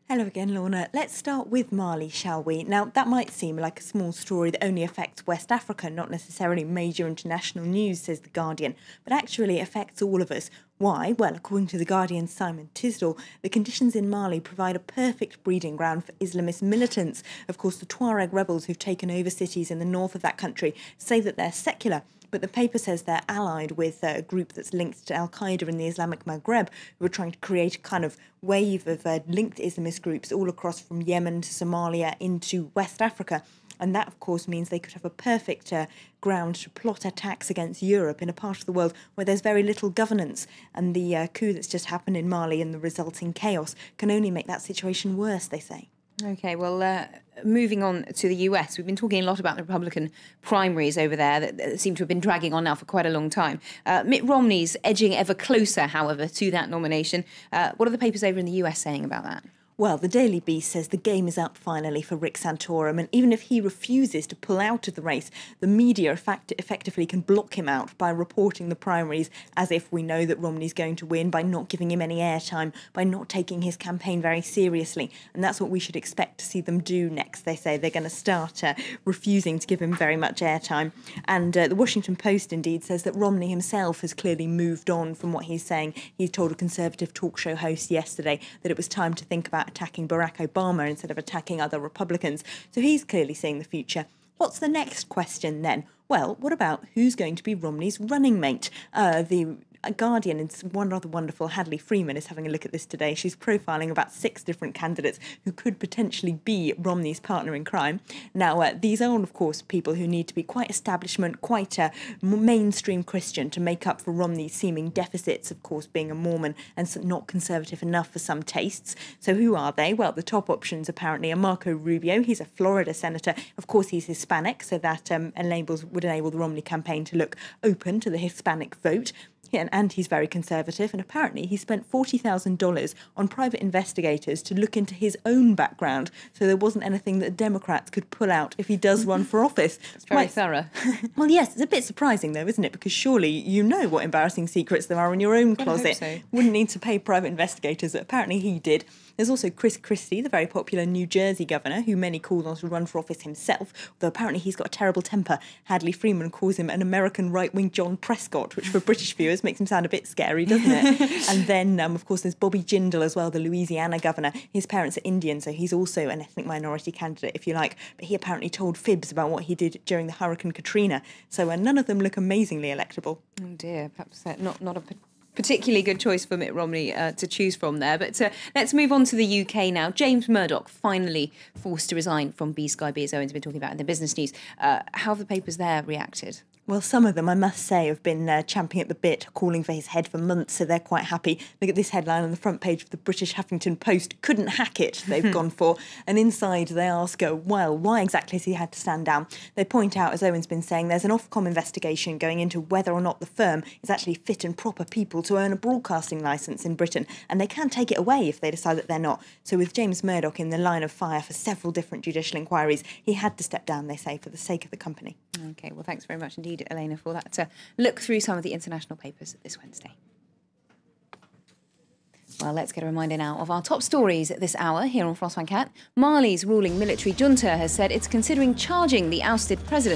Hello again, Lorna. Let's start with Mali, shall we? Now, that might seem like a small story that only affects West Africa, not necessarily major international news, says The Guardian, but actually it affects all of us. Why? Well, according to The Guardian's Simon Tisdall, the conditions in Mali provide a perfect breeding ground for Islamist militants. Of course, the Tuareg rebels who've taken over cities in the north of that country say that they're secular, but the paper says they're allied with a group that's linked to Al-Qaeda in the Islamic Maghreb, who are trying to create a kind of wave of linked Islamist groups all across from Yemen to Somalia into West Africa. And that, of course, means they could have a perfect ground to plot attacks against Europe in a part of the world where there's very little governance. And the coup that's just happened in Mali and the resulting chaos can only make that situation worse, they say. OK, well, moving on to the US, we've been talking a lot about the Republican primaries over there that seem to have been dragging on now for quite a long time. Mitt Romney's edging ever closer, however, to that nomination. What are the papers over in the US saying about that? Well, the Daily Beast says the game is up finally for Rick Santorum, and even if he refuses to pull out of the race, the media effectively can block him out by reporting the primaries as if we know that Romney's going to win, by not giving him any airtime, by not taking his campaign very seriously. And that's what we should expect to see them do next. They say they're going to start refusing to give him very much airtime. And the Washington Post indeed says that Romney himself has clearly moved on from what he's saying. He told a conservative talk show host yesterday that it was time to think about attacking Barack Obama instead of attacking other Republicans. So he's clearly seeing the future. What's the next question then? Well, what about who's going to be Romney's running mate? The Guardian and one rather wonderful Hadley Freeman is having a look at this today. She's profiling about 6 different candidates who could potentially be Romney's partner in crime. Now, these are all, of course, people who need to be quite establishment, quite mainstream Christian to make up for Romney's seeming deficits, of course, being a Mormon and not conservative enough for some tastes. So who are they? Well, the top options apparently are Marco Rubio. He's a Florida senator. Of course, he's Hispanic, so that would enable the Romney campaign to look open to the Hispanic vote. And he's very conservative, and apparently he spent $40,000 on private investigators to look into his own background, so there wasn't anything that Democrats could pull out if he does run for office. It's very thorough. Well, yes, it's a bit surprising though, isn't it? Because surely you know what embarrassing secrets there are in your own closet. I hope so. Wouldn't need to pay private investigators, but apparently he did. There's also Chris Christie, the very popular New Jersey governor, who many called on to run for office himself, although apparently he's got a terrible temper. Hadley Freeman calls him an American right-wing John Prescott, which for British viewers makes him sound a bit scary, doesn't it? And then, of course, there's Bobby Jindal as well, the Louisiana governor. His parents are Indian, so he's also an ethnic minority candidate, if you like. But he apparently told fibs about what he did during the Hurricane Katrina. So none of them look amazingly electable. Oh dear, perhaps not a particularly good choice for Mitt Romney to choose from there. But let's move on to the UK now. James Murdoch finally forced to resign from B-Sky, as Owen's been talking about in the business news. How have the papers there reacted? Well, some of them, I must say, have been champing at the bit, calling for his head for months, so they're quite happy. Look at this headline on the front page of the British Huffington Post. Couldn't hack it, they've gone for. And inside they ask, well, why exactly has he had to stand down? They point out, as Owen's been saying, there's an Ofcom investigation going into whether or not the firm is actually fit and proper people to earn a broadcasting licence in Britain, and they can take it away if they decide that they're not. So with James Murdoch in the line of fire for several different judicial inquiries, he had to step down, they say, for the sake of the company. OK, well, thanks very much indeed, Elena, for that look through some of the international papers this Wednesday. Well, let's get a reminder now of our top stories this hour here on France 24. Mali's ruling military junta has said it's considering charging the ousted president.